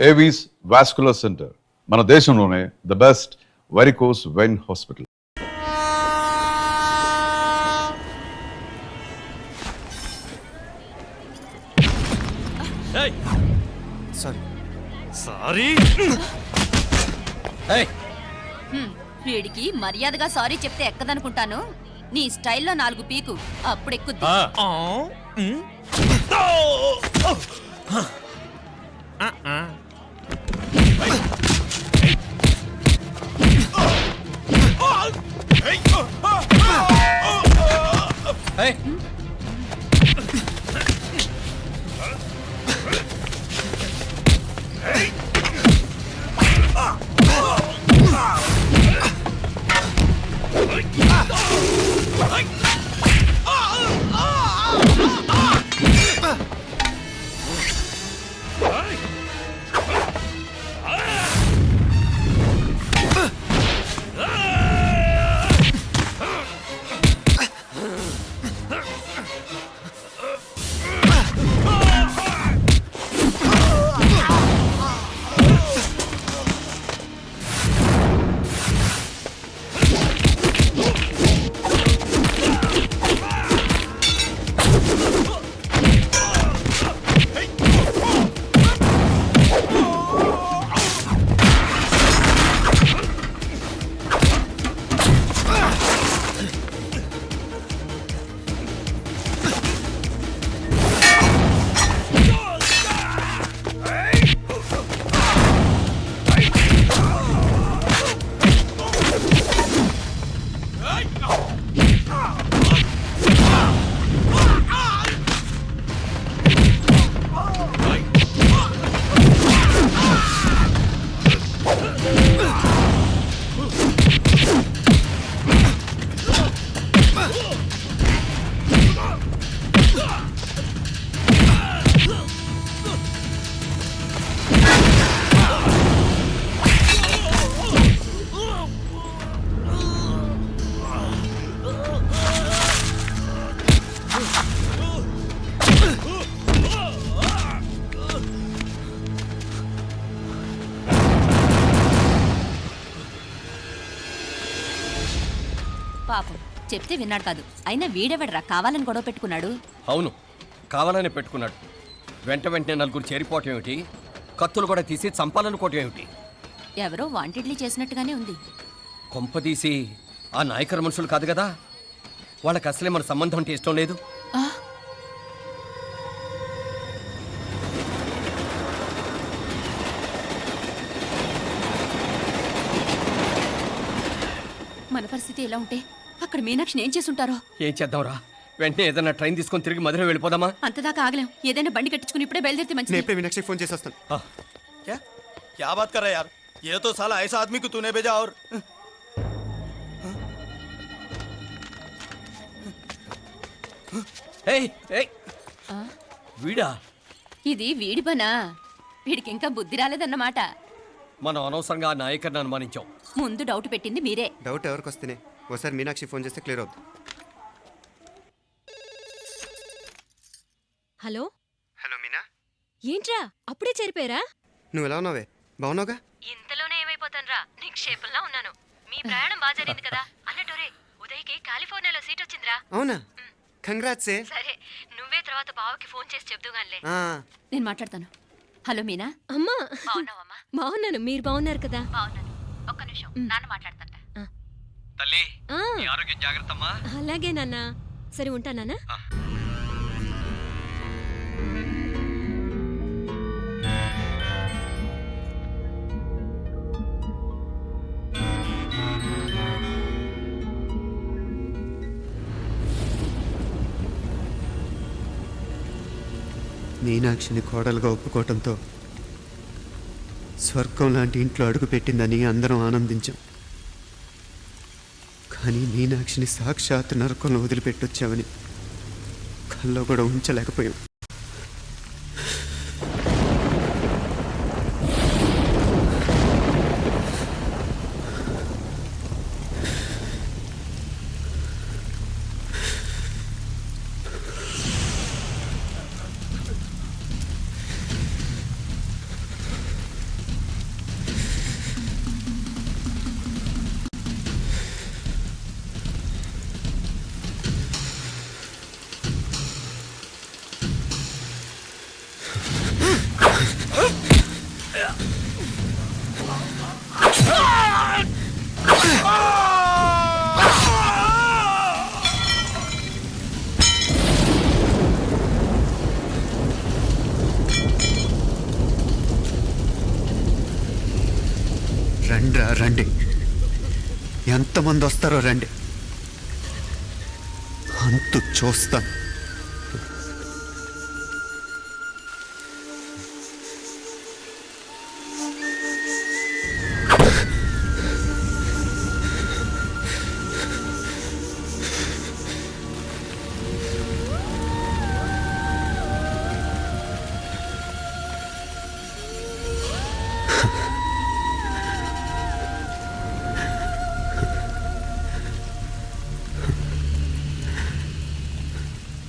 Avis vascular centre మన దేశంలోనే the best varicose vein hospital. వీడికి మర్యాదగా సారీ చెప్తే ఎక్కదనుకుంటాను. నీ స్టైల్లో 4 పీకు అప్పుడు ఎక్కుద్ది. పాపం చెప్తే విన్నాడు కాదు. అయినా వీడెవడరా కావాలని గొడవ పెట్టుకున్నాడు? అవును, కావాలని పెట్టుకున్నాడు. వెంటనే నలుగురు చేరిపోవటం ఏమిటి, కత్తులు కూడా తీసి చంపాలనుకోవటం ఏమిటి? ఎవరో వాంటెడ్లీ చేసినట్టుగానే ఉంది. కొంపదీసి ఆ నాయకర మనుషులు కాదు కదా? వాళ్ళకి అసలే మన సంబంధం అంటే ఇష్టం లేదు. మన పరిస్థితి ఎలా ఉంటే అక్కడ మీనాక్షిని ఏం చేసుంటారో. ఏం చేద్దాంరా? వెంటనే ఏదైనా ట్రైన్ తీసుకొని తిరిగి మధుర వెళ్ళిపోదామా? అంతదాకా ఆగలేం. ఏదైనా బండి కట్టించుకుని ఇప్పుడే బయలుదేరితే మంచిది. నేను మీనాక్షికి ఫోన్ చేసేస్తాను. क्या बात कर रहा है यार? ये तो साला ऐसा आदमी को तूने भेजा और వీడా? ఇది వీడి పనా? వీడికి ఇంకా బుద్ధి రాలేదన్నమాట. మనం అనవసరంగా ఆ నాయకర్ని అనుమానించాం. ముందు డౌట్ పెట్టింది మీరే. డౌట్ ఎవరికి వస్తేనే ఒకసారి మీనాక్షి ఫోన్ చేస్తే క్లియర్ అవుతుంది. హలో హలో మీనా, ఏంట్రా అప్పుడే చేరిపోయారా? నువ్వు ఎలా ఉన్నావే? బాగున్నావుగా? ఇంతలోనే ఏమైపోతానరా, నిక్షేపంలా ఉన్నాను. మీ ప్రయాణం బాగా జరిగింది కదా? అన్నట్టురే ఉదయ్కి కాలిఫోర్నియాలో సీట్ వచ్చిందిరా. అవునా? కంగ్రాట్స్. సరే, నువ్వే తర్వాత బావకి ఫోన్ చేసి చెప్దుగానిలే. నేను మాట్లాడతాను. హలో మీనా. అమ్మా, బాగున్నావమ్మా? బాగున్నాను, మీరు బాగున్నారు కదా? బాగున్నాను. ఒక్క నిమిషం, నాన్న మాట్లాడతాను. తల్లి, ఆరోగ్యం జాగ్రత్తమ్మా. అలాగే నాన్న. సరే ఉంటానా? మీనాక్షిని కోడలుగా ఒప్పుకోవటంతో స్వర్గం లాంటి ఇంట్లో అడుగు పెట్టిందని అందరం ఆనందించాం. కానీ మీనాక్షిని సాక్షాత్ నరకంలో వదిలిపెట్టొచ్చామని కల్లో కూడా ఉంచలేకపోయాం. రండ్రా రండి, ఎంతమంది వస్తారో రండి, అంతు చూస్తాను.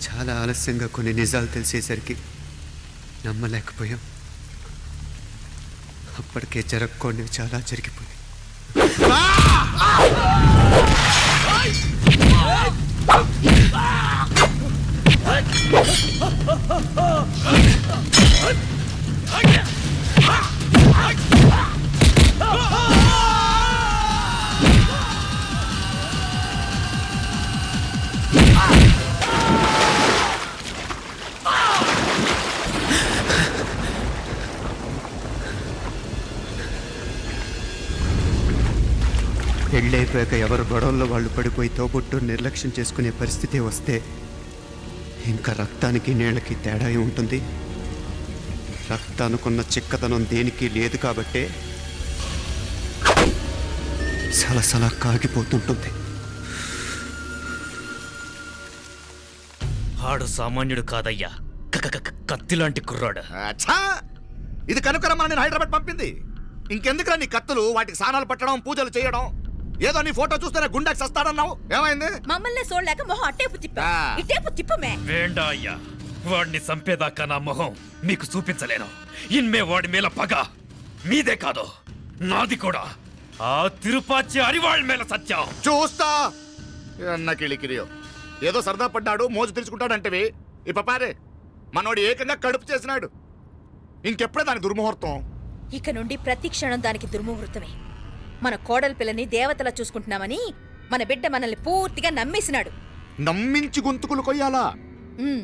చాలా ఆలస్యంగా కొన్ని నిజాలు తెలిసేసరికి నమ్మలేకపోయాం. అప్పటికే జరగకూడనివి చాలా జరిగిపోయాయి. పెళ్ళైపోయాక ఎవరు గొడవల్లో వాళ్ళు పడిపోయి తోబుట్టు నిర్లక్ష్యం చేసుకునే పరిస్థితి వస్తే ఇంకా రక్తానికి నీళ్ళకి తేడా ఉంటుంది. రక్తానుకున్న చిక్కదనం దేనికి లేదు కాబట్టే సలసలా కాగిపోతుంటుంది. ఆడు సామాన్యుడు కాదయ్యా, కత్తిలాంటి కుర్రాడు. అచ్చా, ఇది కనుకరమ్మా నేను హైదరాబాద్ పంపింది. ఇంకెందుకురా నీ కత్తులు, వాటికి స్నానాలు పట్టడం, పూజలు చేయడం? ఏదో నీ ఫోటో చూస్తేనే గుండెకి సస్తాడన్నావు, ఏమైంది? మమ్మల్ని చూడలేక మొహం అట్టేపు తిప్పా, ఆ. ఇట్టేపు తిప్పమే. వేండా అయ్యా, వాడిని చంపేదాకా నా మొహం మీకు చూపించలేను. ఇన్మే వాడి మేల పగ మీదే కాదు, నాది కూడా. ఆ తిరుపాచి అరివాళ్ళ మేల సత్యం. చూస్తా అన్న కిళికిరియో. ఏదో సరదా పడ్డాడు, మోజు తెరుచుకుంటాడంటవి. ఈ పపారే మనోడు ఏకంగా కడుపు చేసినాడు. ఇంకెప్పుడే దాని దుర్ముహూర్తం? ఇక నుండి ప్రతి క్షణం దానికి దుర్ముహూర్తమే. మన కోడలి పిల్లని దేవతలా చూసుకుంటున్నామని మన బిడ్డ మనల్ని పూర్తిగా నమ్మేసినాడు. నమ్మించి గొంతుకులు కొయ్యాలా? ఉమ్,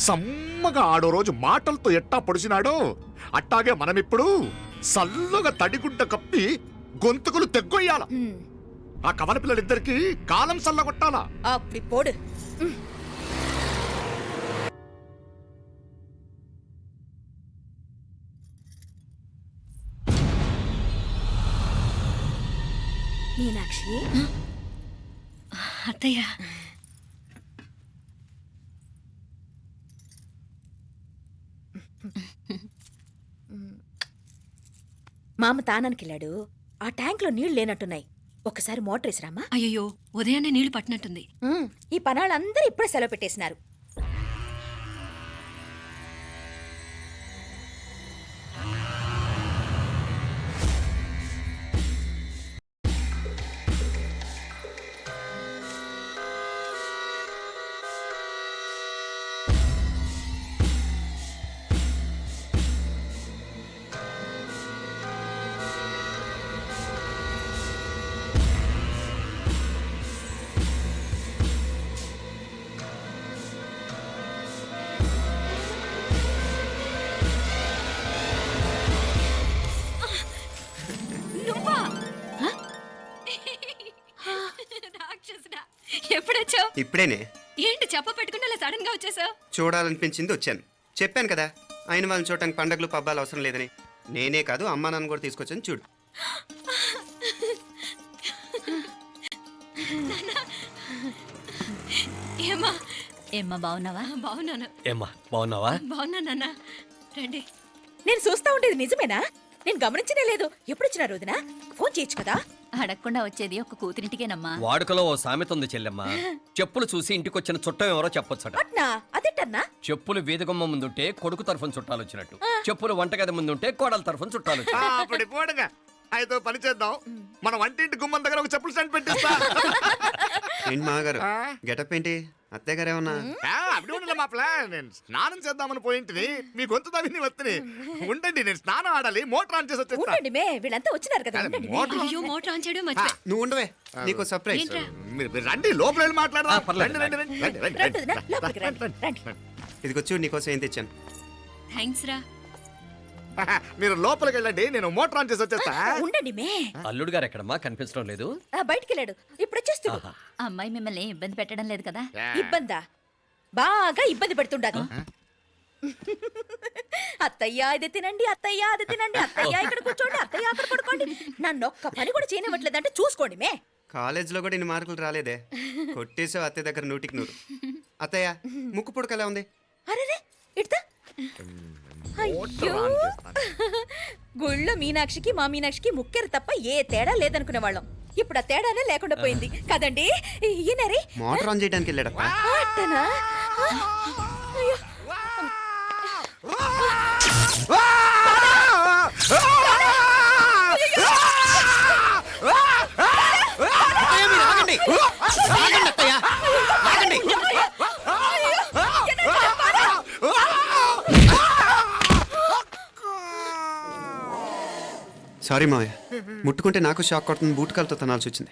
సమ్మగా ఆడో రోజు మాటలతో ఎట్టా పొడిచినాడో అట్టాగే మనమిప్పుడు సల్లుగా తడిగుడ్డ కప్పి గొంతుకులు తెగ్గొయ్యాల. ఉమ్. ఆ కవల పిల్లలిద్దరికి కాలం సల్లగొట్టాలా? అప్పుడు పోడు. ఉమ్. మీనాక్షి, అత్తయ్య, మామ తానానికి వెళ్ళాడు. ఆ ట్యాంక్ లో నీళ్లు లేనట్టున్నాయి. ఒకసారి మోటార్ వేసిరామా. అయ్యో ఉదయాన్నే నీళ్లు పట్టినట్టుంది. ఈ పనాళ్ళందరూ ఇప్పుడే సెలవు పెట్టేసినారు. ఎప్పుడొచ్చావు? ఇప్పుడేనే ఏంటి చెప్ప పెట్టుకుంటే అలా సడన్ గా వచ్చేసావు? చూడాలనిపించింది వచ్చాను. చెప్పాను కదా, ఆయన వాళ్ళని చూడటానికి పండగలు పబ్బాలు అవసరం లేదని. నేనే కాదు, అమ్మా నాన్న కూడా తీసుకొచ్చాను. చూడు. ఏమ్మా? ఏమ్మా బాగున్నావా? బాగున్నాను. ఏమ్మా బాగున్నావా? బాగున్నా నాన్న, రండి. నేను చూస్తా ఉండేది నిజమేనా? నేను గమనించనే లేదు. ఎప్పుడొచ్చినా రోజున ఫోన్ చేయొచ్చు కదా. అడగకుండా వచ్చేది ఒక కూతురింటికేనమ్మా. వాడుకలో ఓ సామెత ఉంది చెల్లెమ్మ. చెప్పులు చూసి ఇంటికొచ్చిన చుట్టం ఎవరో చెప్పొచ్చట. అట్నా? అదేటన్నా? చెప్పులు వీధగుమ్మ ముందుంటే కొడుకు తరఫున చుట్టాలు వచ్చినట్టు, చెప్పులు వంటగది ముందుంటే కోడల తరఫున చుట్టాలు వచ్చినట్టు. అప్పటి పోడుగా అయితే పని చేద్దాం. మన వంటింటి గుమ్మం దగ్గర ఒక చెప్పులు స్టాండ్ పెట్టిస్తా. ఏంటి మామగారు, గెటప్ ఏంటి? అత్తయ్య గారు ఏమన్నా? అప్పుడు ఉండలే మా ప్లాన్. నేను స్నానం చేద్దామని పోయింటిని, మీ గొంతు తవ్వి వస్తుంది. ఉండండి, నేను స్నానం ఆడాలి, మోటార్ ఆన్ చేసి వచ్చేస్తా. ఉండండి మే, వీళ్ళంతా వచ్చినారు కదా. ఉండండి మే. మోటార్ అయ్యో మోటార్ ఆన్ చేయడం మర్చిపోయా. నువ్వు ఉండవే, నీకు సర్ప్రైజ్. ఏంట్రా? మీరు రండి, లోపల వెళ్ళి మాట్లాడదాం. పర్లేదు. రండి, రండి, రండి, రండి, రండి వదినా, రండి. లోపలికి రండి, రండి. ఇదిగో చూడు, నీకోసం ఏం తెచ్చాను. థ్యాంక్స్ రా. మీరు లోపలికి వెళ్ళండి, నేను మోటార్ ఆన్ చేసి వచ్చేస్తా. ఉండండి మే. అల్లుడు గారు ఎక్కడమ్మా కనిపించడం లేదు? బయటికి వెళ్ళాడు, ఇప్పుడు వచ్చేస్తాడు. ఆహా. అమ్మాయి మిమ్మల్ని ఏం ఇబ్బంది పెట్టడం లేదు కదా? ఇబ్బందా? బాగా ఇబ్బంది పెడుతుండదు. అత్తయ్య ఇది తినండి, అత్తయ్య అది తినండి, అత్తయ్య ఇక్కడ కూర్చోండి, అత్తయ్య అక్కడ పడుకోండి. నన్ను ఒక్క పని కూడా చేయనివ్వట్లేదంటే చూసుకోండి మే. కాలేజీలో కూడా ఇన్ని మార్కులు రాలేదే. కొట్టేసావు అత్తయ్య దగ్గర 100కి 100. అత్తయ్య ముక్కు పుడక ఎలా ఉంది? అరే ఇడతా. అయ్యో, గుళ్ళో మీనాక్షికి మా మీనాక్షికి ముక్కెరు తప్ప ఏ తేడా లేదనుకునే వాళ్ళం. ఇప్పుడు ఆ తేడానే లేకుండా పోయింది కదండి. ఈయనరే మోటార్ ఆన్ చేయడానికి వెళ్ళాడప్ప. అట్టనా? అయ్యో, సారీ మావయ్య, ముట్టుకుంటే నాకు షాక్ కొడుతుంది. బూటకాలతో తనాల్సి వచ్చింది.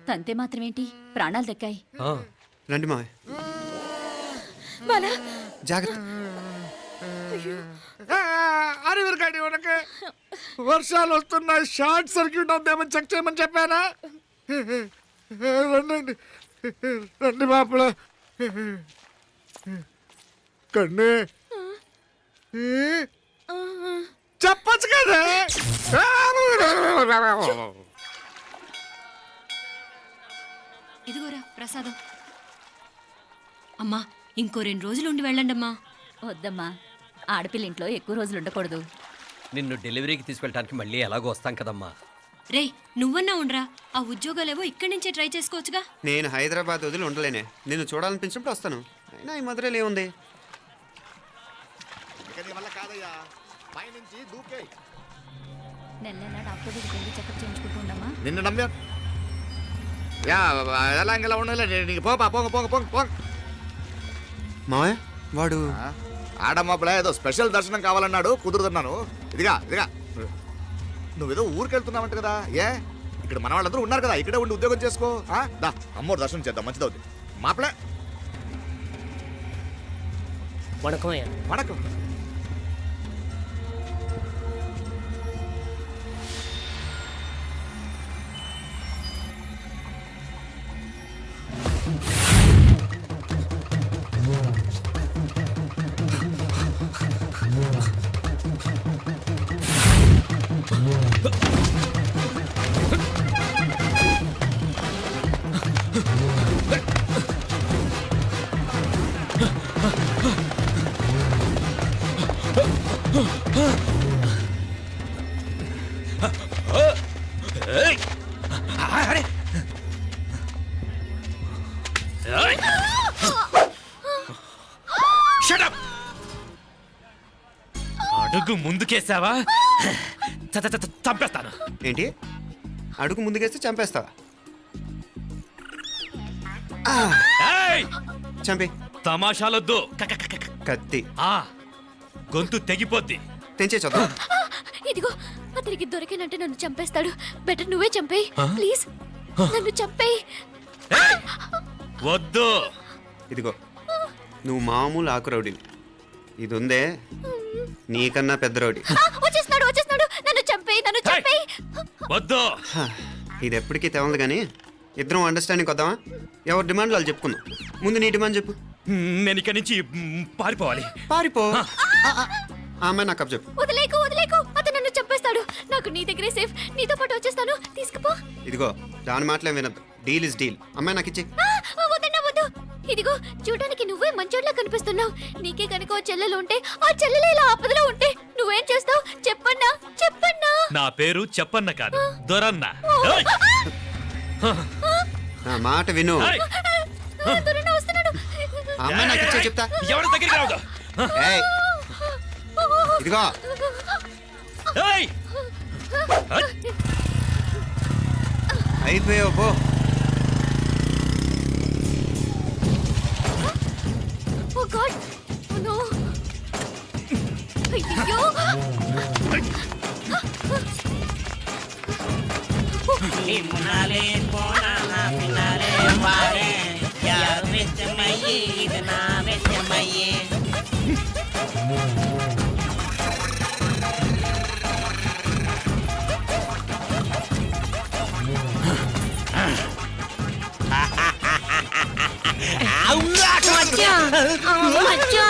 తంతే మాత్రమేంటి, ప్రాణాలు దక్కాయి. ఆ. రండి మావయ్య, బాలా, జాగ్రత్త. అరవిరకండి ఉనక వర్షాలు వస్తున్నాయి, షార్ట్ సర్క్యూట్ అవుతామని చెక్ చేయమని చెప్పానా? రండి రండి మాపల కన్నే చెప్పచ్చు కదా. ఇదిగోరా ప్రసాదం. అమ్మా ఇంకో 2 రోజులు ఉండి వెళ్ళండమ్మా. వద్దమ్మా, ఆడపిల్ల ఇంట్లో ఎక్కువ రోజులు ఉండకూడదు. నిన్ను డెలివరీకి తీసుకెళ్ళడానికి మళ్ళీ ఎలాగో వస్తాం కదమ్మా. రే నువ్వన్నా ఉండరా, ఆ ఉద్యోగాలేవో ఇక్కడి నుంచే ట్రై చేసుకోవచ్చుగా. నేను హైదరాబాద్ వదిలి ఉండలేనే. నిన్ను చూడాలనిపించినప్పుడు వస్తాను. అయినా ఈ మధురలో ఏముంది? వల్ల కాదయ్యా, పైనుంచి దూకే. నెల నెల డాక్టర్ దగ్గరికి వెళ్ళి చెకప్ చేయించుకుంటూ ఉండమ్మా. నిన్ను నమ్మా యా ఎలా ఇంకెలా ఉండాలి. నీకు పోపా పోంగ పోంగ పోంగ పోంగ. మావయ్య వాడు ఆడమ్మప్పుడే ఏదో స్పెషల్ దర్శనం కావాలన్నాడు, కుదురుతున్నాను. ఇదిగా నువ్వేదో ఊరికి వెళ్తున్నావంట కదా. ఏ ఇక్కడ మన వాళ్ళందరూ ఉన్నారు కదా, ఇక్కడే ఉండి ఉద్యోగం చేసుకో. దా అమ్మోరు దర్శనం చేద్దాం, మంచిదవుతుంది. మాపలే వణకం. అడుగు ముందుకేసావా చంపేస్తాను. ఏంటి? అడుగు ముందుకేస్తే చంపేస్తావా? ఏయ్! చంపి. తమాషాలొద్దు. కత్తి ఆ గొంతు తెగిపోద్ది. తెంచే చూద్దాం. ఇదిగో అతనికి దొరికినంటే నన్ను చంపేస్తాడు. బెటర్ నువ్వే చంపేయి ప్లీజ్, నన్ను చంపేయి. ఏయ్! వద్దు. ఇదిగో నువ్వు మామూలు ఆకు రౌడీవి. ఇది ఉందే నీకన్నా పెద్ద రౌడీ. వచ్చేస్తున్నాడు, నన్ను చంపేయి, నన్ను చంపేయి. వద్దు. ఇది ఎప్పటికీ తెవలదు కానీ ఇద్దరం అండర్స్టాండింగ్ వద్దామా? ఎవరి డిమాండ్ వాళ్ళు చెప్పుకుందాం. ముందు నీ డిమాండ్ చెప్పు. నేను ఇక్కడి నుంచి పారిపోవాలి. పారిపో. ఆ అమ్మాయి నాకు చెప్పు. వదిలేకు, అతను నన్ను చంపేస్తాడు. నాకు నీ దగ్గరే సేఫ్, నీతో పాటు వచ్చేస్తాను, తీసుకుపో. ఇదిగో దాని మాటలే వినద్దు. Deal is deal. అమ్మాయి నాకు ఇచ్చే. వద్దు. ఇదిగో చూడడానికి నువ్వే మంచోడ్లా కనిపిస్తున్నావు. నీకే కనుక ఓ చెల్లెలు ఉంటే, ఆ చెల్లెలు ఇలా ఆపదలో ఉంటే నువ్వేం చేస్తావు చెప్పన్నా? నా పేరు చెప్పన్న కాదు, దొరన్న. ఏయ్! నా మాట విను. ఏయ్! దొరన్న వస్తున్నాడు. ఆ అమ్మాయి నాకు ఇచ్చే చెప్తా. ఎవరి దగ్గరికి రావద్దు. ఏయ్, ఇదిగో ఏయ్! అయిపోయావు పో. ఓ గాడ్, ఓ నో. అయ్యో, మునాలే పోనా పినాలే వారే యారు వెచ్చమయ్యే ఇది నా వెచ్చమయ్యే అచ్చా